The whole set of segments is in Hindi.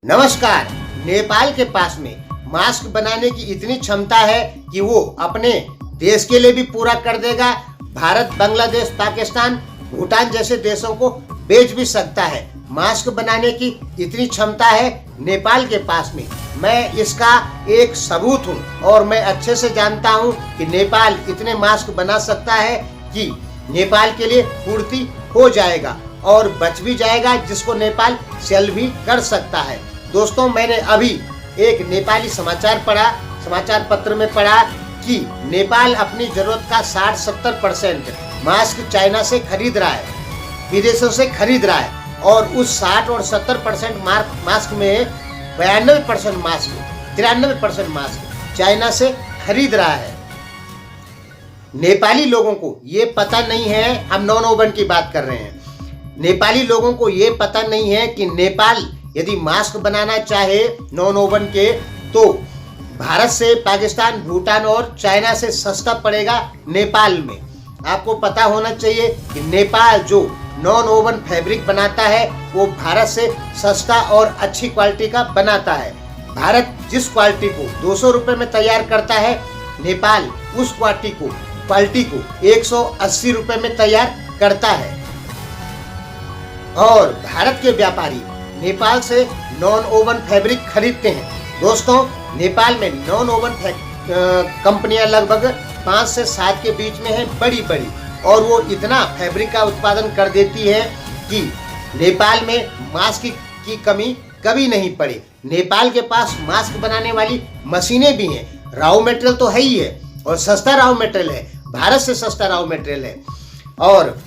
नमस्कार। नेपाल के पास में मास्क बनाने की इतनी क्षमता है कि वो अपने देश के लिए भी पूरा कर देगा। भारत, बांग्लादेश, पाकिस्तान, भूटान जैसे देशों को बेच भी सकता है। मास्क बनाने की इतनी क्षमता है नेपाल के पास में। मैं इसका एक सबूत हूँ और मैं अच्छे से जानता हूँ कि नेपाल इतने मास्क बना सकता है कि नेपाल के लिए पूर्ति हो जाएगा और बच भी जाएगा, जिसको नेपाल सेल भी कर सकता है। दोस्तों, मैंने अभी एक नेपाली समाचार पत्र में पढ़ा कि नेपाल अपनी जरूरत का 60-70% मास्क चाइना से खरीद रहा है, विदेशों से खरीद रहा है और उस 60 और 70% मास्क में 92% मास्क 93% मास्क चाइना से खरीद रहा है। नेपाली लोगों को ये पता नहीं है, हम नॉन ओवन की बात कर रहे हैं। नेपाली लोगों को ये पता नहीं है कि नेपाल यदि मास्क बनाना चाहे नॉन ओवन के तो भारत से, पाकिस्तान, भूटान और चाइना से सस्ता पड़ेगा नेपाल में। आपको पता होना चाहिए कि नेपाल जो नॉन ओवन फैब्रिक बनाता है वो भारत से सस्ता और अच्छी क्वालिटी का बनाता है। भारत जिस क्वालिटी को 200 रुपये में तैयार करता है, नेपाल उस क्वालिटी को 180 रुपये में तैयार करता है। और भारत के व्यापारी नेपाल से नॉन ओवन फैब्रिक खरीदते हैं। दोस्तों, नेपाल में नॉन ओवन कंपनियां लगभग 5 से 7 के बीच में हैं, बड़ी बड़ी, और वो इतना फैब्रिक का उत्पादन कर देती है कि नेपाल में मास्क की कमी कभी नहीं पड़ी। नेपाल के पास मास्क बनाने वाली मशीनें भी हैं, रॉ मटेरियल तो है ही है और सस्ता रॉ मटेरियल है, भारत से सस्ता रॉ मटेरियल है, और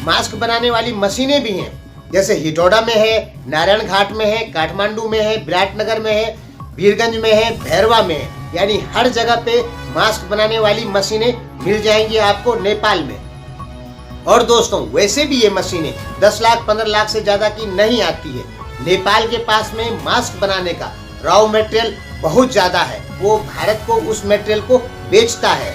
मास्क बनाने वाली मशीनें भी हैं, जैसे हिटौड़ा में है, नारायण घाट में है, काठमांडू में है, विराटनगर में है, वीरगंज में है, भैरवा में है। यानी हर जगह पे मास्क बनाने वाली मशीनें मिल जाएंगी आपको नेपाल में। और दोस्तों, वैसे भी ये मशीनें 10 लाख 15 लाख से ज़्यादा की नहीं आती है। नेपाल के पास में मास्क बनाने का रॉ मटेरियल बहुत ज़्यादा है, वो भारत को उस मटेरियल को बेचता है।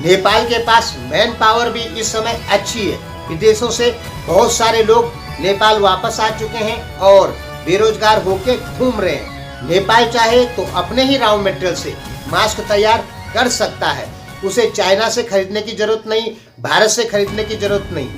नेपाल के पास मैन पावर भी इस समय अच्छी है। विदेशों से बहुत सारे लोग नेपाल वापस आ चुके हैं और बेरोजगार होके घूम रहे हैं। नेपाल चाहे तो अपने ही रॉ मटेरियल से मास्क तैयार कर सकता है। उसे चाइना से खरीदने की जरूरत नहीं, भारत से खरीदने की जरूरत नहीं।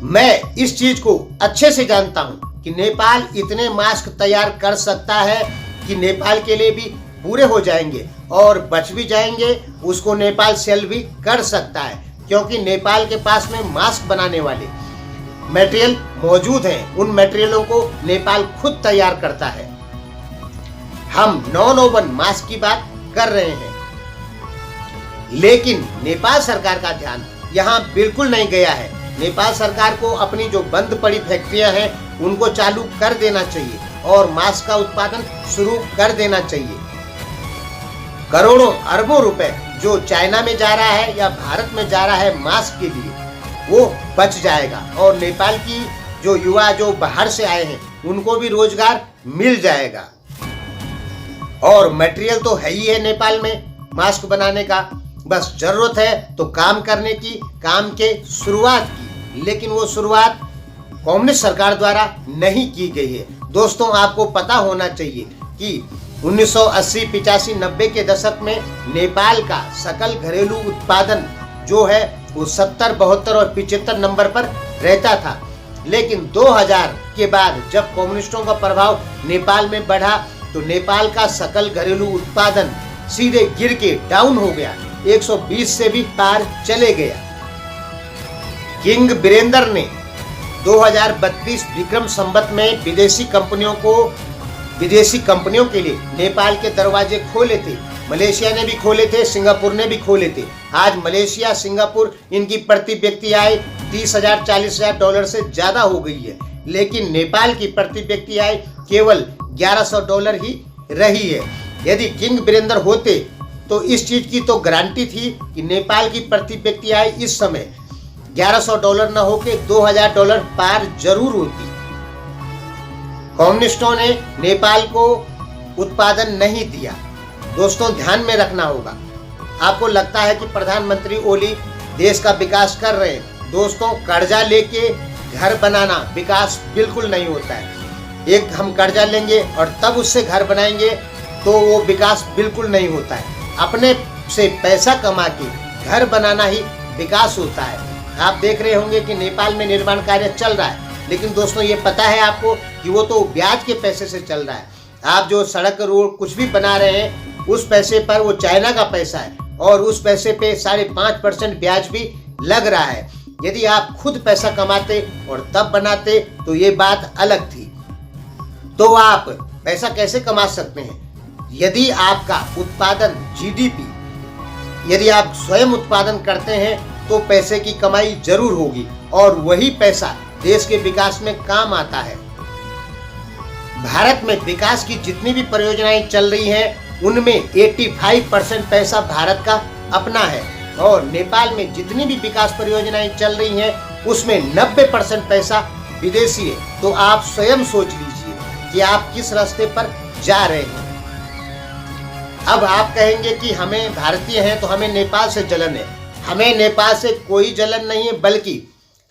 मैं इस चीज को अच्छे से जानता हूं कि नेपाल इतने मास्क तैयार कर सकता है कि नेपाल के लिए भी पूरे हो जाएंगे और बच भी जाएंगे। उसको नेपाल सेल भी कर सकता है, क्योंकि नेपाल के पास में मास्क बनाने वाले मटेरियल मौजूद हैं। उन मटेरियलों को नेपाल खुद तैयार करता है। हम नॉन ओवन मास्क की बात कर रहे हैं, लेकिन नेपाल सरकार का ध्यान यहाँ बिल्कुल नहीं गया है। नेपाल सरकार को अपनी जो बंद पड़ी फैक्ट्रियां हैं उनको चालू कर देना चाहिए और मास्क का उत्पादन शुरू कर देना चाहिए। करोड़ों अरबों रुपए जो चाइना में जा रहा है या भारत में जा रहा है मास्क के लिए, वो बच जाएगा और नेपाल की जो युवा जो बाहर से आए हैं उनको भी रोजगार मिल जाएगा। और मटेरियल तो है ही है नेपाल में मास्क बनाने का, बस जरूरत है तो काम करने की, काम के शुरुआत की। लेकिन वो शुरुआत कम्युनिस्ट सरकार द्वारा नहीं की गई है। दोस्तों, आपको पता होना चाहिए कि 1980, 85, 90 के दशक में नेपाल का सकल घरेलू उत्पादन जो है वो 70, 72 और 75 नंबर पर रहता था। लेकिन 2000 के बाद जब कम्युनिस्टों का प्रभाव नेपाल में बढ़ा तो नेपाल का सकल घरेलू उत्पादन सीधे गिर के डाउन हो गया, 120 से भी पार चले गया। किंग वीरेंद्र ने 2032 विक्रम संवत में विदेशी कंपनियों के लिए नेपाल के दरवाजे खोले थे। मलेशिया ने भी खोले थे, सिंगापुर ने भी खोले थे। आज मलेशिया, सिंगापुर, इनकी प्रति व्यक्ति आय 30,000 40,000 डॉलर से ज़्यादा हो गई है, लेकिन नेपाल की प्रति व्यक्ति आय केवल 1100 डॉलर ही रही है। यदि किंग वीरेंद्र होते तो इस चीज़ की तो गारंटी थी कि नेपाल की प्रति व्यक्ति आय इस समय 1100 डॉलर न होके 2000 डॉलर पार जरूर होती। कम्युनिस्टों ने नेपाल को उत्पादन नहीं दिया। दोस्तों, ध्यान में रखना होगा। आपको लगता है कि प्रधानमंत्री ओली देश का विकास कर रहे हैं। दोस्तों, कर्जा लेके घर बनाना विकास बिल्कुल नहीं होता है। एक हम कर्जा लेंगे और तब उससे घर बनाएंगे तो वो विकास बिल्कुल नहीं होता है। अपने से पैसा कमा के घर बनाना ही विकास होता है। आप देख रहे होंगे कि नेपाल में निर्माण कार्य चल रहा है, लेकिन दोस्तों ये पता है आपको कि वो तो ब्याज के पैसे से चल रहा है। आप जो सड़क रोड कुछ भी बना रहे हैं उस पैसे पर वो चाइना का पैसा है और उस पैसे पे 5.5% ब्याज भी लग रहा है। यदि आप खुद पैसा कमाते और तब बनाते तो ये बात अलग थी। तो आप पैसा कैसे कमा सकते हैं? यदि आपका उत्पादन जीडीपी, यदि आप स्वयं उत्पादन करते हैं तो पैसे की कमाई जरूर होगी और वही पैसा देश के विकास में काम आता है। भारत में विकास की जितनी भी परियोजनाएं चल रही हैं उनमें 85% पैसा भारत का अपना है और नेपाल में जितनी भी विकास परियोजनाएं चल रही हैं उसमें 90% पैसा विदेशी है। तो आप स्वयं सोच लीजिए कि आप किस रास्ते पर जा रहे हैं। अब आप कहेंगे कि हमें भारतीय हैं तो हमें नेपाल से जलन है। हमें नेपाल से कोई जलन नहीं है, बल्कि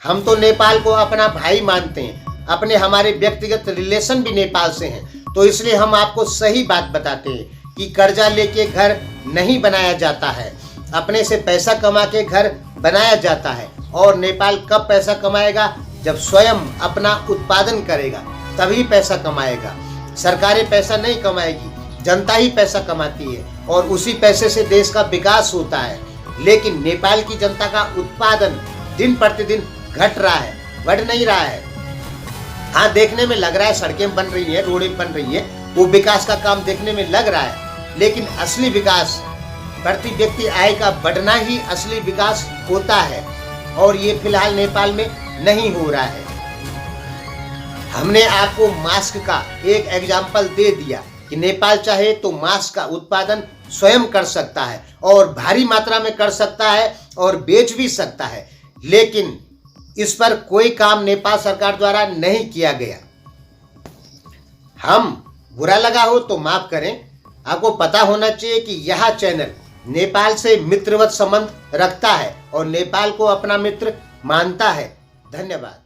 हम तो नेपाल को अपना भाई मानते हैं। अपने हमारे व्यक्तिगत रिलेशन भी नेपाल से हैं, तो इसलिए हम आपको सही बात बताते हैं कि कर्जा लेके घर नहीं बनाया जाता है, अपने से पैसा कमा के घर बनाया जाता है। और नेपाल कब पैसा कमाएगा? जब स्वयं अपना उत्पादन करेगा तभी पैसा कमाएगा। सरकारें पैसा नहीं कमाएगी, जनता ही पैसा कमाती है और उसी पैसे से देश का विकास होता है। लेकिन नेपाल की जनता का उत्पादन दिन प्रतिदिन घट रहा है, बढ़ नहीं रहा है। हाँ, देखने में लग रहा है सड़कें बन रही है, रोडें बन रही है, वो विकास का काम देखने में लग रहा है, लेकिन असली विकास प्रति व्यक्ति आय का बढ़ना ही असली विकास होता है और ये फिलहाल नेपाल में नहीं हो रहा है। हमने आपको मास्क का एक एग्जाम्पल दे दिया कि नेपाल चाहे तो मास्क का उत्पादन स्वयं कर सकता है और भारी मात्रा में कर सकता है और बेच भी सकता है, लेकिन इस पर कोई काम नेपाल सरकार द्वारा नहीं किया गया। हम बुरा लगा हो तो माफ करें। आपको पता होना चाहिए कि यह चैनल नेपाल से मित्रवत संबंध रखता है और नेपाल को अपना मित्र मानता है। धन्यवाद।